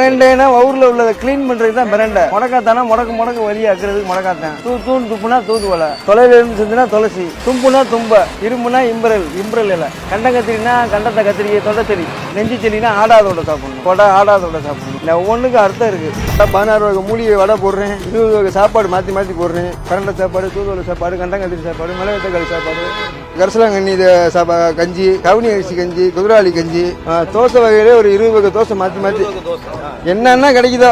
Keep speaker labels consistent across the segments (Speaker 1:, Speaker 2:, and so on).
Speaker 1: பிரண்டைனா ஊர்ல உள்ளதை கிளீன் பண்றதுக்கு தான் பிரண்டை. முடக்காத்தானா முடக்கு வலியா இருக்கிறதுக்கு முடக்காத்தான். தூண் துப்புனா தூதுவலை, தொலைல இருந்து செஞ்சுனா துளசி, தும்புனா தும்ப, இரும்புனா இம்பரல் இலை, கண்டங்கத்திரினா கண்டத்தை கத்திரிக்கை தொண்டச்செடி, நெஞ்சு செடினா ஆடாதோட சாப்பிடணும், கொடை ஆடாதோட சாப்பிடணும். இல்லை ஒவ்வொன்றுக்கும் அர்த்தம் இருக்கு. 16 வகை மூலிகை வடை போடுறேன், 20 வகை சாப்பாடு மாற்றி போடுறேன். பிரண்டை சாப்பாடு, தூதுவலை சாப்பாடு, கண்டங்கத்திரி சாப்பாடு, மிளகுத்தக்காளி சாப்பாடு, கரிசலாங்கண்ணி கஞ்சி, கவுனி அரிசி கஞ்சி, குதிராளி கஞ்சி, தோசை வகையிலே ஒரு 20 வகை தோசை மாற்றி என்னன்னா கிடைக்குதோ.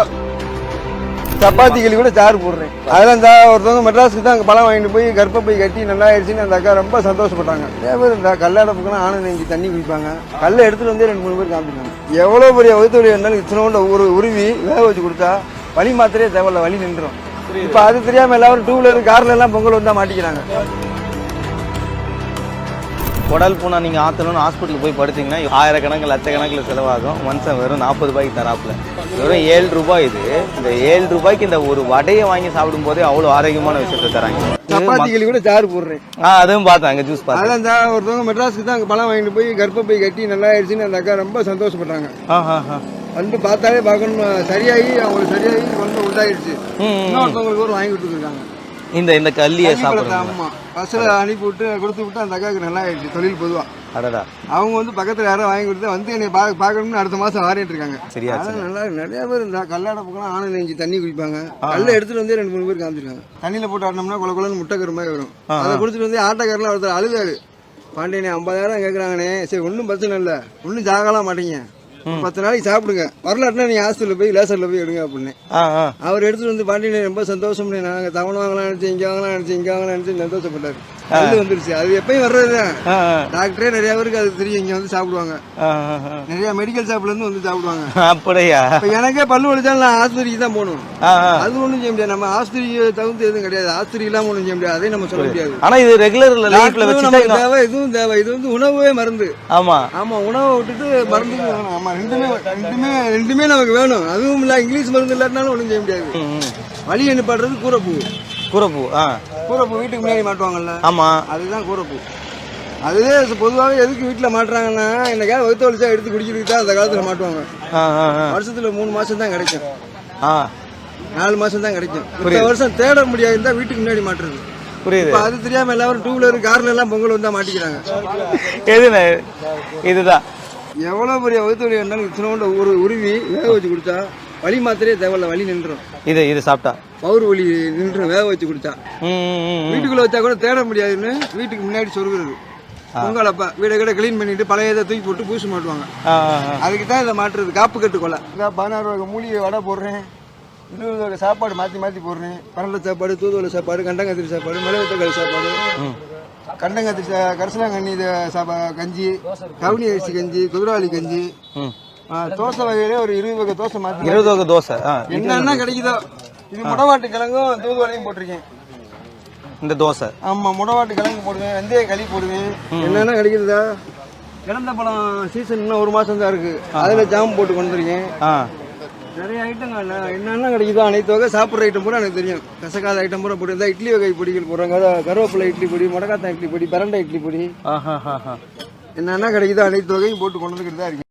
Speaker 1: சப்பாத்திகள் கூட சாறு போடுறேன். அதெல்லாம் ஒருத்தவங்க மெட்ராஸுக்கு தான் அங்கே பழம் வாங்கிட்டு போய் கர்ப்பப்பை கட்டி நல்லா ஆயிடுச்சுன்னு அந்த அக்கா ரொம்ப சந்தோஷப்பட்டாங்க. நிறைய பேர் இந்த கல்லாடப்புக்கெல்லாம் ஆனந்த இங்கே தண்ணி குடிப்பாங்க. கல்லை எடுத்துட்டு வந்து 2-3 பேர் காமிச்சிருக்காங்க. எவ்வளோ பெரிய வகுத்து வலி இருந்தாலும் இத்தனோட ஒரு உருவி வேக வச்சு கொடுத்தா வலி மாத்திரையே தேவையில்ல, வலி நின்றுடும். இப்போ அது தெரியாமல் எல்லாரும் 2 வீலர் கார்ல எல்லாம் பொங்கல் வந்தால் மாட்டிக்கிறாங்க.
Speaker 2: குடல் பூனா நீங்கள் ஆற்றணும்னு ஹாஸ்பிட்டலுக்கு போய் படுத்திங்கன்னா 1000 லட்சக்கணக்கில் செலவாகும். மனுஷன் வெறும் 40 ரூபாய்க்கு தராப்புல. வெறும் 7 ரூபாய் இது. இந்த 7 ரூபாய்க்கு இந்த ஒரு வடையை வாங்கி சாப்பிடும் போதே அவ்வளோ ஆரோக்கியமான விஷயத்தை தராங்க.
Speaker 1: சப்பாத்திகள் கூட சாறு போடுறேன்.
Speaker 2: அதுவும் பார்த்தேன், அங்கே ஜூஸ் பார்த்தேன்.
Speaker 1: அதான் ஒருத்தவங்க மெட்ராஸுக்கு தான் அங்கே பழம் வாங்கிட்டு போய் கர்ப்பப்பை கட்டி நல்லா ஆயிடுச்சுன்னு அந்த அக்கா ரொம்ப சந்தோஷப்பட்டாங்க. வந்து பார்த்தாலே பார்க்கணும், சரியாகி அவங்களுக்கு சரியாகி வந்து உண்டாயிடுச்சு. இன்னொருத்தவங்களுக்கு ஒரு வாங்கி கொடுத்துருக்காங்க.
Speaker 2: இந்த கல்லியை சாப்பிடுறாங்க.
Speaker 1: ஆமா, பஸ்ஸில் அனுப்பி விட்டு கொடுத்து விட்டு அந்த அக்காவுக்கு நல்லா ஆயிடுச்சு. தொழில் பொதுவா
Speaker 2: அடடா, அவங்க
Speaker 1: வந்து பக்கத்தில் யாரும் வாங்கி கொடுத்து வந்து என்னை பார்க்கணும்னு அடுத்த மாதம் வாரிட்டு இருக்காங்க.
Speaker 2: சரியா,
Speaker 1: நல்லா நிறைய பேர் இந்த கல்லாட பக்கம் ஆனந்த இஞ்சி தண்ணி குடிப்பாங்க. கல்லை எடுத்துட்டு வந்து 2-3 பேர் காமிச்சிருக்காங்க. தண்ணியில் போட்டு ஆடினோம்னா குளன்னு முட்டைக்கரு மாதிரி வரும். அதை குடிச்சிட்டு வந்து ஆட்டக்காரெலாம் ஒருத்தர் அழுதாரு. பாண்டியனே 50,000 கேட்குறாங்கண்ணே, சரி ஒன்றும் பிரச்சனை இல்லை, ஒன்றும் ஜாகலாம் மாட்டீங்க, 10 நாளைக்கு சாப்பிடுங்க, வரலாற்றுனா நீ ஹாஸ்பிட்டலில் போய் லேசரில் போய் எடுங்க அப்படின்னு. அவர் எடுத்துட்டு வந்து பாண்டியன் ரொம்ப சந்தோஷம். நாங்கள் தவணை வாங்கலாம் நினைச்சு, இங்கே வாங்கலாம் நினைச்சு, இங்கே வாங்கலாம் நினைச்சு சந்தோஷப்பட்டாரு. அது வந்துருச்சு. அது எப்பயும் வர்றதுதான். டாக்டரே நிறைய பேருக்கு அது தெரியும். இங்க வந்து சாப்பிடுவாங்க, நிறைய மெடிக்கல் ஷாப்ல இருந்து வந்து சாப்பிடுவாங்க. அப்படியா? எனக்கே பல்லு வலிச்சாலும் நான் ஆஸ்பத்திரிக்கு தான் போகணும். அது ஒன்றும் செய்ய முடியாது. நம்ம ஆஸ்பத்திரியை தகுந்து எதுவும் கிடையாது. ஆஸ்பத்திரி இல்லாம ஒன்றும் செய்ய முடியாது. அதே நம்ம சொல்ல முடியாது.
Speaker 2: ஆனா இது ரெகுலர்
Speaker 1: தேவை, இதுவும் தேவை. இது வந்து உணவே மருந்து. ஆமா ஆமா, உணவை விட்டுட்டு மருந்து. ஆமா, ரெண்டுமே நமக்கு வேணும். அதுவும் இல்ல, இங்கிலீஷ் மருந்து இல்லாட்டினாலும் ஒன்றும் செய்ய முடியாது. வலி நிப்பாடுறது கூரைப்பூ. கூரைப்பூ வீட்டுக்கு முன்னாடி மாட்டுவாங்கல்ல, ஆமா, அதுதான் கூரைப்பூ. அதுவே பொதுவாகவே எதுக்கு வீட்டில் மாட்டுறாங்கன்னா, என்னைக்காவது வகுத்த வலிச்சா எடுத்து குடிக்கிறதுக்கு தான் அந்த காலத்தில் மாட்டுவாங்க. வருஷத்துல 3 மாசம் தான் கிடைக்கும், 4 மாசம் தான் கிடைக்கும். இந்த வருஷம் தேட முடியாது, இருந்தா வீட்டுக்கு முன்னாடி மாட்டுறது. புரியுது. அது தெரியாம எல்லாரும் 2 வீலர் கார்ல எல்லாம் பொங்கல் வந்தா மாட்டிக்கிறாங்க. இதுதான் எவ்வளவு பெரிய வகுத்து வலி இருந்தாலும் இத்தனோட ஒரு உருவி வேக வச்சு குடிச்சா வலி மாத்திரையே தேவையில்ல, வலி நின்றுடும். இது சாப்பிட்டா பவுர் வலி நின்று வேக வச்சு குடிச்சா. வீட்டுக்குள்ள வச்சா கூட தேட முடியாதுன்னு வீட்டுக்கு முன்னாடி சொருகிறது. பொங்கல் அப்ப வீட கிட்ட கிளீன் பண்ணிட்டு பழைய இதை தூக்கி போட்டு பூசி மாட்டுவாங்க. அதுக்கு தான் இதை மாட்டுறது. காப்பு கட்டு கொலை. 16 வகை மூலிகை வடை போடுறேன், 20 வகை சாப்பாடு மாற்றி போடுறேன். பிரண்டை சாப்பாடு, தூதுவலை சாப்பாடு, கண்டங்கத்திரி சாப்பாடு, மிளகுத்தக்காளி சாப்பாடு, கண்டங்கத்திரி கரிசலாங்கண்ணி கஞ்சி, கவுனி அரிசி கஞ்சி, குதிராளி கஞ்சி, தோசை வகையிலே ஒரு 20 வகை தோசை மாற்றி 20 வகை தோசை என்னன்னா கிடைக்குதோ. இது முடவாட்டு கிழங்கும் தூதுவலையும் போட்டிருக்கேன். இந்த தோசை ஆமா, முடவாட்டு கிழங்கு போடுவேன், வெந்தய களி போடுவேன். என்னன்னா கிடைக்குதா, இழந்த பழம் சீசன் இன்னும் 1 மாசம் தான் இருக்கு. அதுல ஜாம் போட்டு கொண்டுருக்கேன். நிறைய ஐட்டங்க என்னென்ன கிடைக்குதோ அனைத்து வகை சாப்பிட்ற ஐட்டம் பூரா எனக்கு தெரியும். கசக்காத ஐட்டம் பூரா போட்டு இட்லி வகை பொடிகள் போடுறாங்க. கருவேப்பிலை இட்லி பொடி, முடக்காத்தான் இட்லி பொடி, பிரண்டை இட்லி பொடி, என்னென்ன கிடைக்குதோ அனைத்து வகையும் போட்டு கொண்டு வந்துக்கிட்டு தான் இருக்கேன்.